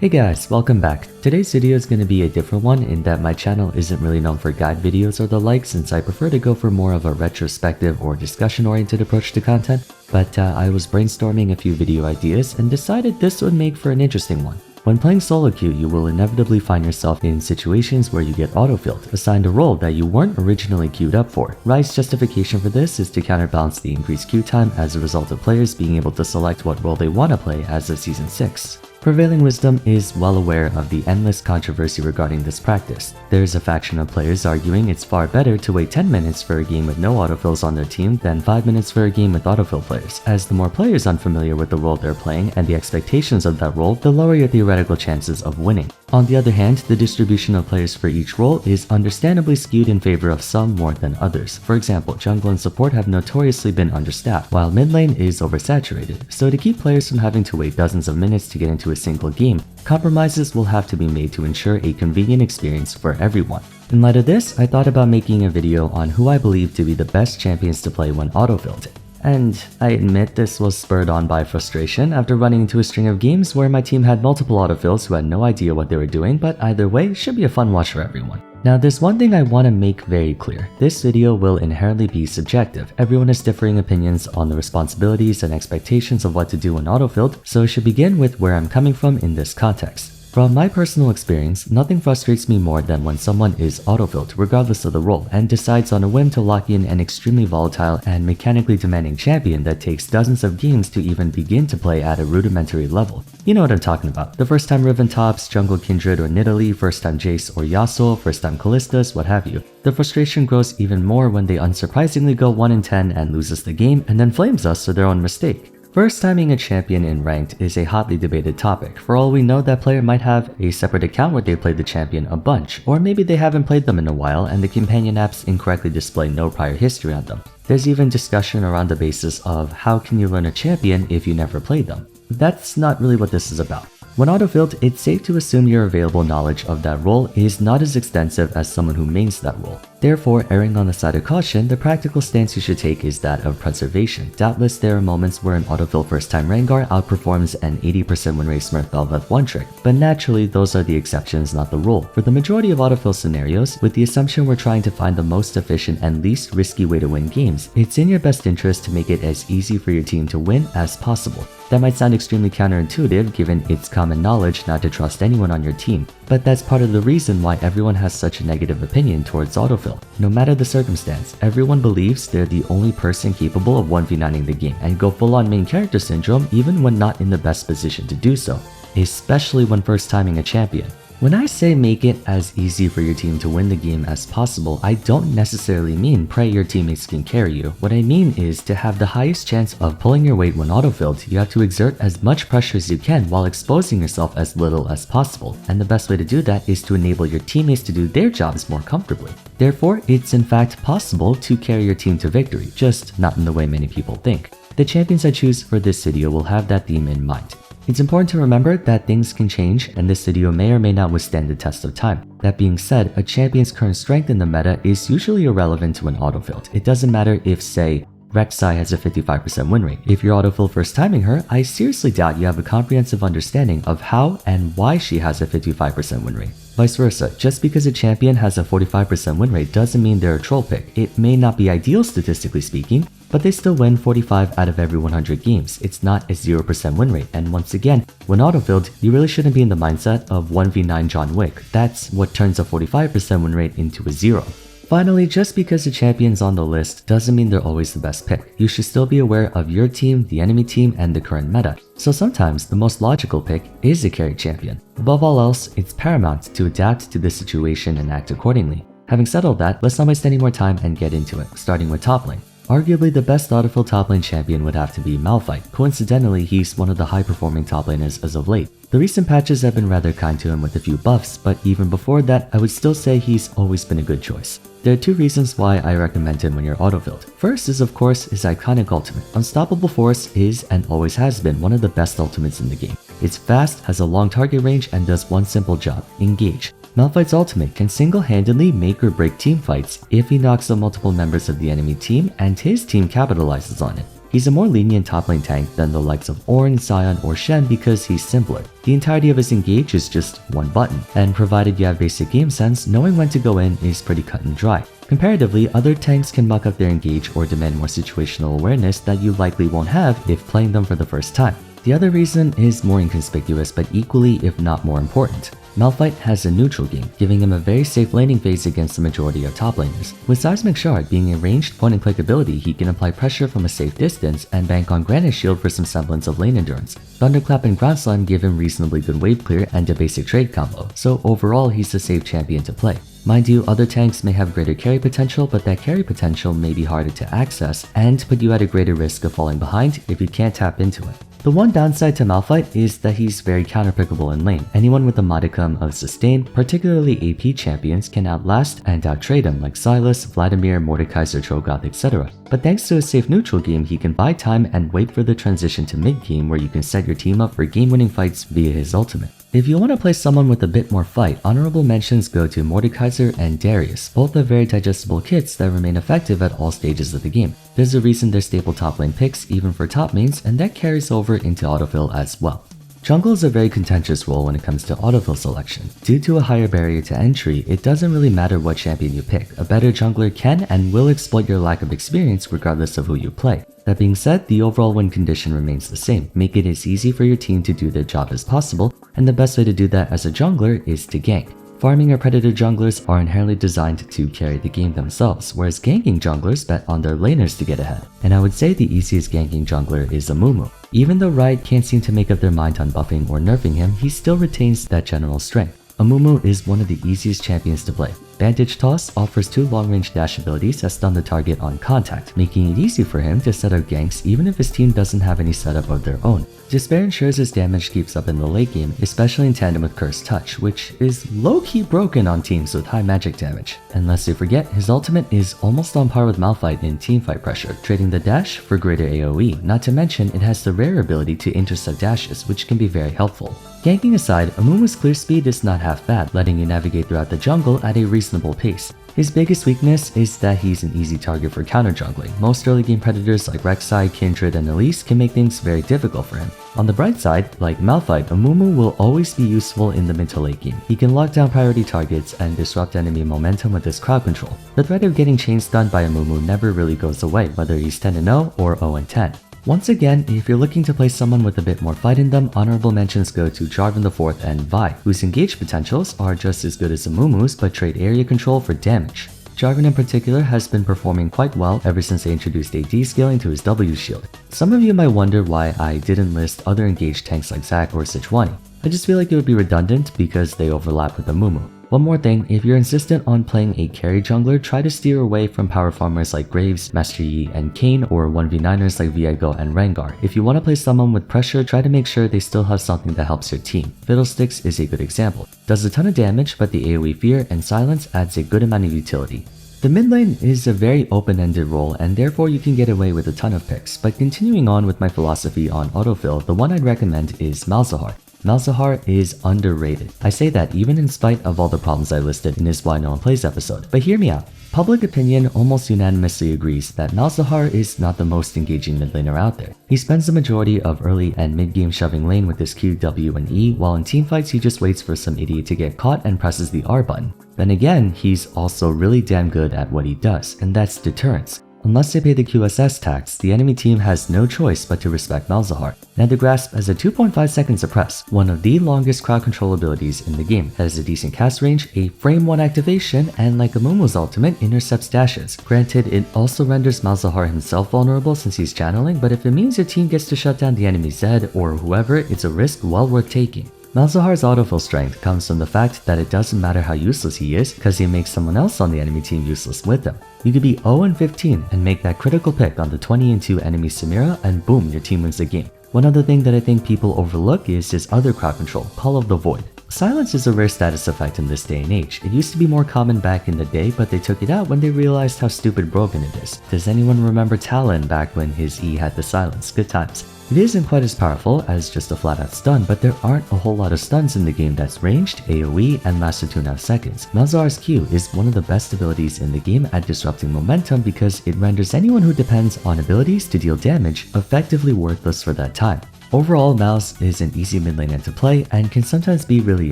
Hey guys, welcome back. Today's video is going to be a different one in that my channel isn't really known for guide videos or the like, since I prefer to go for more of a retrospective or discussion oriented approach to content, but I was brainstorming a few video ideas and decided this would make for an interesting one. When playing solo queue, you will inevitably find yourself in situations where you get autofilled, assigned a role that you weren't originally queued up for. Riot's justification for this is to counterbalance the increased queue time as a result of players being able to select what role they want to play as of Season 6. Prevailing Wisdom is well aware of the endless controversy regarding this practice. There is a faction of players arguing it's far better to wait 10 minutes for a game with no autofills on their team than 5 minutes for a game with autofill players, as the more players unfamiliar with the role they're playing and the expectations of that role, the lower your theoretical chances of winning. On the other hand, the distribution of players for each role is understandably skewed in favor of some more than others. For example, jungle and support have notoriously been understaffed, while mid lane is oversaturated. So to keep players from having to wait dozens of minutes to get into a single game, compromises will have to be made to ensure a convenient experience for everyone. In light of this, I thought about making a video on who I believe to be the best champions to play when autofilled. And I admit this was spurred on by frustration after running into a string of games where my team had multiple autofills who had no idea what they were doing, but either way, it should be a fun watch for everyone. Now, there's one thing I want to make very clear. This video will inherently be subjective. Everyone has differing opinions on the responsibilities and expectations of what to do when autofilled, so I should begin with where I'm coming from in this context. From my personal experience, nothing frustrates me more than when someone is autofilled regardless of the role and decides on a whim to lock in an extremely volatile and mechanically demanding champion that takes dozens of games to even begin to play at a rudimentary level. You know what I'm talking about. The first time Riven tops, jungle Kindred or Nidalee, first time Jace or Yasuo, first time Kallistas, what have you. The frustration grows even more when they unsurprisingly go 1 in 10 and loses the game and then flames us for their own mistake. First timing a champion in ranked is a hotly debated topic. For all we know, that player might have a separate account where they played the champion a bunch, or maybe they haven't played them in a while and the companion apps incorrectly display no prior history on them. There's even discussion around the basis of how can you learn a champion if you never played them. That's not really what this is about. When autofilled, it's safe to assume your available knowledge of that role is not as extensive as someone who mains that role. Therefore, erring on the side of caution, the practical stance you should take is that of preservation. Doubtless, there are moments where an autofill first-time Rengar outperforms an 80% win rate Smurf Velvet one-trick, but naturally, those are the exceptions, not the rule. For the majority of autofill scenarios, with the assumption we're trying to find the most efficient and least risky way to win games, it's in your best interest to make it as easy for your team to win as possible. That might sound extremely counterintuitive given it's common knowledge not to trust anyone on your team, but that's part of the reason why everyone has such a negative opinion towards autofill. No matter the circumstance, everyone believes they're the only person capable of 1v9ing the game and go full on main character syndrome even when not in the best position to do so, especially when first timing a champion. When I say make it as easy for your team to win the game as possible, I don't necessarily mean pray your teammates can carry you. What I mean is to have the highest chance of pulling your weight when autofilled, you have to exert as much pressure as you can while exposing yourself as little as possible. And the best way to do that is to enable your teammates to do their jobs more comfortably. Therefore, it's in fact possible to carry your team to victory, just not in the way many people think. The champions I choose for this video will have that theme in mind. It's important to remember that things can change and this video may or may not withstand the test of time. That being said, a champion's current strength in the meta is usually irrelevant to an autofilled. It doesn't matter if, say, Rek'Sai has a 55% win rate. If you're autofill first timing her, I seriously doubt you have a comprehensive understanding of how and why she has a 55% win rate. Vice versa, just because a champion has a 45% win rate doesn't mean they're a troll pick. It may not be ideal statistically speaking, but they still win 45 out of every 100 games. It's not a 0% win rate, and once again, when autofilled, you really shouldn't be in the mindset of 1v9 John Wick. That's what turns a 45% win rate into a 0. Finally, just because a champion's on the list doesn't mean they're always the best pick. You should still be aware of your team, the enemy team, and the current meta. So sometimes the most logical pick is a carry champion. Above all else, it's paramount to adapt to the situation and act accordingly. Having said all that, let's not waste any more time and get into it, starting with top lane. Arguably, the best autofill top lane champion would have to be Malphite. Coincidentally, he's one of the high-performing top laners as of late. The recent patches have been rather kind to him with a few buffs, but even before that, I would still say he's always been a good choice. There are two reasons why I recommend him when you're autofilled. First is of course his iconic ultimate. Unstoppable Force is and always has been one of the best ultimates in the game. It's fast, has a long target range, and does one simple job: engage. Malphite's ultimate can single-handedly make or break teamfights if he knocks out multiple members of the enemy team and his team capitalizes on it. He's a more lenient top lane tank than the likes of Ornn, Sion, or Shen because he's simpler. The entirety of his engage is just one button, and provided you have basic game sense, knowing when to go in is pretty cut and dry. Comparatively, other tanks can muck up their engage or demand more situational awareness that you likely won't have if playing them for the first time. The other reason is more inconspicuous but equally if not more important. Malphite has a neutral game, giving him a very safe laning phase against the majority of top laners. With Seismic Shard being a ranged point-and-click ability, he can apply pressure from a safe distance and bank on Granite Shield for some semblance of lane endurance. Thunderclap and Ground Slime give him reasonably good wave clear and a basic trade combo, so overall he's a safe champion to play. Mind you, other tanks may have greater carry potential, but that carry potential may be harder to access and put you at a greater risk of falling behind if you can't tap into it. The one downside to Malphite is that he's very counterpickable in lane. Anyone with a modicum of sustain, particularly AP champions, can outlast and outtrade him like Sylas, Vladimir, Mordekaiser, Trogoth, etc. But thanks to a safe neutral game, he can buy time and wait for the transition to mid-game where you can set your team up for game-winning fights via his ultimate. If you want to play someone with a bit more fight, honorable mentions go to Mordekaiser and Darius. Both are very digestible kits that remain effective at all stages of the game. There's a reason they're staple top lane picks even for top mains, and that carries over into autofill as well. Jungle is a very contentious role when it comes to autofill selection. Due to a higher barrier to entry, it doesn't really matter what champion you pick. A better jungler can and will exploit your lack of experience regardless of who you play. That being said, the overall win condition remains the same. Make it as easy for your team to do their job as possible, and the best way to do that as a jungler is to gank. Farming or predator junglers are inherently designed to carry the game themselves, whereas ganking junglers bet on their laners to get ahead. And I would say the easiest ganking jungler is Amumu. Even though Riot can't seem to make up their mind on buffing or nerfing him, he still retains that general strength. Amumu is one of the easiest champions to play. Vantage Toss offers 2 long-range dash abilities that stun the target on contact, making it easy for him to set up ganks even if his team doesn't have any setup of their own. Despair ensures his damage keeps up in the late game, especially in tandem with Cursed Touch, which is low-key broken on teams with high magic damage. And lest you forget, his ultimate is almost on par with Malphite in teamfight pressure, trading the dash for greater AoE, not to mention it has the rare ability to intercept dashes, which can be very helpful. Ganking aside, Amumu's clear speed is not half bad, letting you navigate throughout the jungle at a reasonable pace. His biggest weakness is that he's an easy target for counter jungling. Most early game predators like Rek'Sai, Kindred, and Elise can make things very difficult for him. On the bright side, like Malphite, Amumu will always be useful in the mid to late game. He can lock down priority targets and disrupt enemy momentum with his crowd control. The threat of getting chain stunned by Amumu never really goes away, whether he's 10-0 or 0-10. Once again, if you're looking to play someone with a bit more fight in them, honorable mentions go to Jarvan IV and Vi, whose engage potentials are just as good as Amumu's but trade area control for damage. Jarvan in particular has been performing quite well ever since they introduced AD scaling to his W shield. Some of you might wonder why I didn't list other engaged tanks like Zac or Sejuani. I just feel like it would be redundant because they overlap with Amumu. One more thing, if you're insistent on playing a carry jungler, try to steer away from power farmers like Graves, Master Yi, and Kayn, or 1v9ers like Viego and Rengar. If you want to play someone with pressure, try to make sure they still have something that helps your team. Fiddlesticks is a good example. Does a ton of damage, but the AoE fear and silence adds a good amount of utility. The mid lane is a very open-ended role and therefore you can get away with a ton of picks, but continuing on with my philosophy on autofill, the one I'd recommend is Malzahar. Malzahar is underrated. I say that even in spite of all the problems I listed in his Why No One Plays episode. But hear me out. Public opinion almost unanimously agrees that Malzahar is not the most engaging mid laner out there. He spends the majority of early and mid game shoving lane with his Q, W, and E, while in teamfights he just waits for some idiot to get caught and presses the R button. Then again, he's also really damn good at what he does, and that's deterrence. Unless they pay the QSS tax, the enemy team has no choice but to respect Malzahar. Now the Grasp has a 2.5 second suppress, one of the longest crowd control abilities in the game, has a decent cast range, a frame 1 activation, and like Amumu's ultimate, intercepts dashes. Granted, it also renders Malzahar himself vulnerable since he's channeling, but if it means your team gets to shut down the enemy Zed or whoever, it's a risk well worth taking. Malzahar's autofill strength comes from the fact that it doesn't matter how useless he is because he makes someone else on the enemy team useless with him. You could be 0-15 and make that critical pick on the 20-2 enemy Samira and boom, your team wins the game. One other thing that I think people overlook is his other crowd control, Call of the Void. Silence is a rare status effect in this day and age. It used to be more common back in the day, but they took it out when they realized how stupid broken it is. Does anyone remember Talon back when his E had the silence? Good times. It isn't quite as powerful as just a flat out stun, but there aren't a whole lot of stuns in the game that's ranged, AoE, and lasted 2.5 seconds. Malzahar's Q is one of the best abilities in the game at disrupting momentum because it renders anyone who depends on abilities to deal damage effectively worthless for that time. Overall, Malz is an easy mid laner to play and can sometimes be really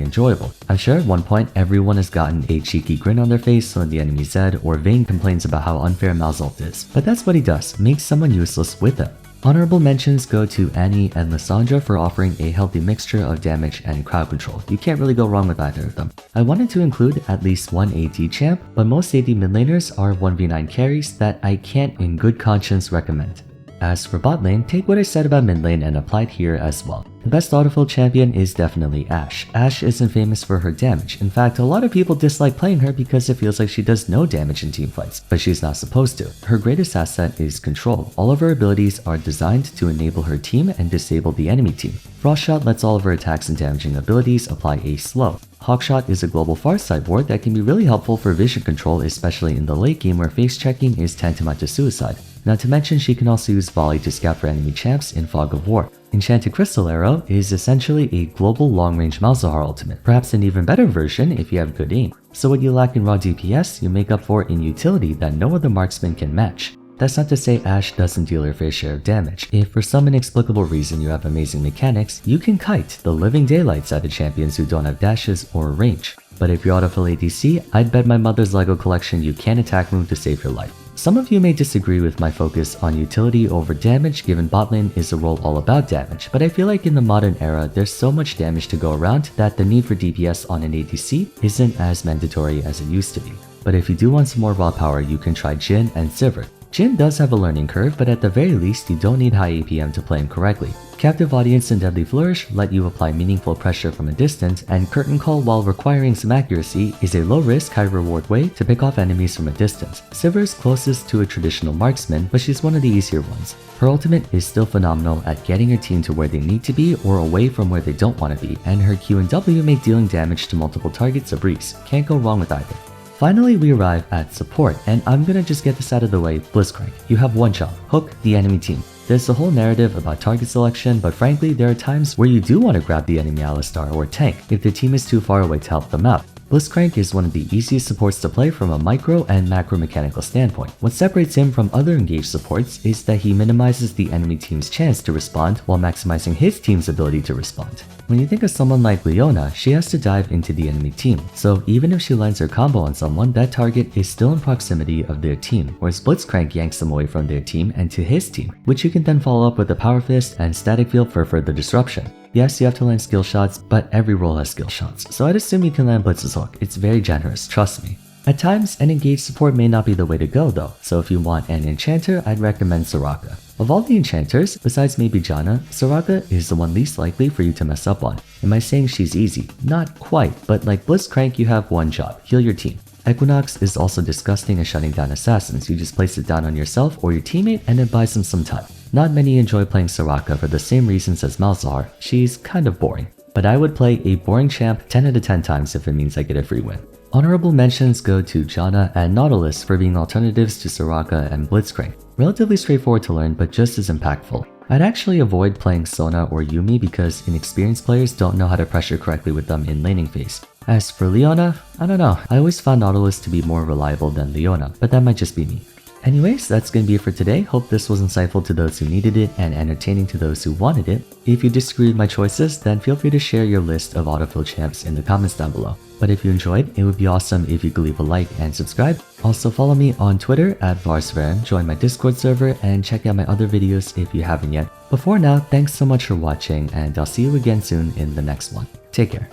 enjoyable. I'm sure at one point everyone has gotten a cheeky grin on their face when the enemy Zed or Vayne complains about how unfair Mal's ult is, but that's what he does, makes someone useless with him. Honorable mentions go to Annie and Lissandra for offering a healthy mixture of damage and crowd control. You can't really go wrong with either of them. I wanted to include at least one AD champ, but most AD mid laners are 1v9 carries that I can't in good conscience recommend. As for bot lane, take what I said about mid lane and apply it here as well. The best Autofill champion is definitely Ashe. Ashe isn't famous for her damage. In fact, a lot of people dislike playing her because it feels like she does no damage in teamfights, but she's not supposed to. Her greatest asset is control. All of her abilities are designed to enable her team and disable the enemy team. Frost Shot lets all of her attacks and damaging abilities apply a slow. Hawkshot is a global Vars sideboard that can be really helpful for vision control, especially in the late game where face checking is tantamount to suicide. Not to mention she can also use volley to scout for enemy champs in Fog of War. Enchanted Crystal Arrow is essentially a global long-range Malzahar ultimate, perhaps an even better version if you have good aim. So what you lack in raw DPS, you make up for in utility that no other marksman can match. That's not to say Ashe doesn't deal her fair share of damage. If for some inexplicable reason you have amazing mechanics, you can kite the living daylights out of champions who don't have dashes or range. But if you're Autofill ADC, I'd bet my mother's Lego collection you can attack move to save your life. Some of you may disagree with my focus on utility over damage given bot lane is a role all about damage, but I feel like in the modern era there's so much damage to go around that the need for DPS on an ADC isn't as mandatory as it used to be. But if you do want some more raw power, you can try Jhin and Sivir. Jhin does have a learning curve, but at the very least you don't need high APM to play him correctly. Captive Audience and Deadly Flourish let you apply meaningful pressure from a distance, and Curtain Call, while requiring some accuracy, is a low-risk, high-reward way to pick off enemies from a distance. Sivir is closest to a traditional marksman, but she's one of the easier ones. Her ultimate is still phenomenal at getting her team to where they need to be or away from where they don't want to be, and her Q and W make dealing damage to multiple targets a breeze. Can't go wrong with either. Finally, we arrive at support, and I'm gonna just get this out of the way. Blitzcrank, you have one job: hook the enemy team. There's a whole narrative about target selection, but frankly, there are times where you do want to grab the enemy Alistar or tank if the team is too far away to help them out. Blitzcrank is one of the easiest supports to play from a micro and macro mechanical standpoint. What separates him from other engaged supports is that he minimizes the enemy team's chance to respond while maximizing his team's ability to respond. When you think of someone like Leona, she has to dive into the enemy team, so even if she lands her combo on someone, that target is still in proximity of their team, whereas Blitzcrank yanks them away from their team and to his team, which you can then follow up with a Power Fist and Static Field for further disruption. Yes, you have to land skill shots, but every role has skill shots, so I'd assume you can land Blitz's hook. It's very generous, trust me. At times, an engaged support may not be the way to go though, so if you want an enchanter, I'd recommend Soraka. Of all the enchanters, besides maybe Janna, Soraka is the one least likely for you to mess up on. Am I saying she's easy? Not quite, but like Blitzcrank, you have one job: heal your team. Equinox is also disgusting at shutting down assassins. You just place it down on yourself or your teammate and it buys them some time. Not many enjoy playing Soraka for the same reasons as Malzahar. She's kind of boring. But I would play a boring champ 10 out of 10 times if it means I get a free win. Honorable mentions go to Janna and Nautilus for being alternatives to Soraka and Blitzcrank. Relatively straightforward to learn, but just as impactful. I'd actually avoid playing Sona or Yuumi because inexperienced players don't know how to pressure correctly with them in laning phase. As for Leona, I don't know, I always found Nautilus to be more reliable than Leona, but that might just be me. Anyways, that's gonna be it for today. Hope this was insightful to those who needed it and entertaining to those who wanted it. If you disagree with my choices, then feel free to share your list of Autofill champs in the comments down below. But if you enjoyed, it would be awesome if you could leave a like and subscribe. Also follow me on Twitter at Varsvaren, join my Discord server, and check out my other videos if you haven't yet. But for now, thanks so much for watching, and I'll see you again soon in the next one. Take care.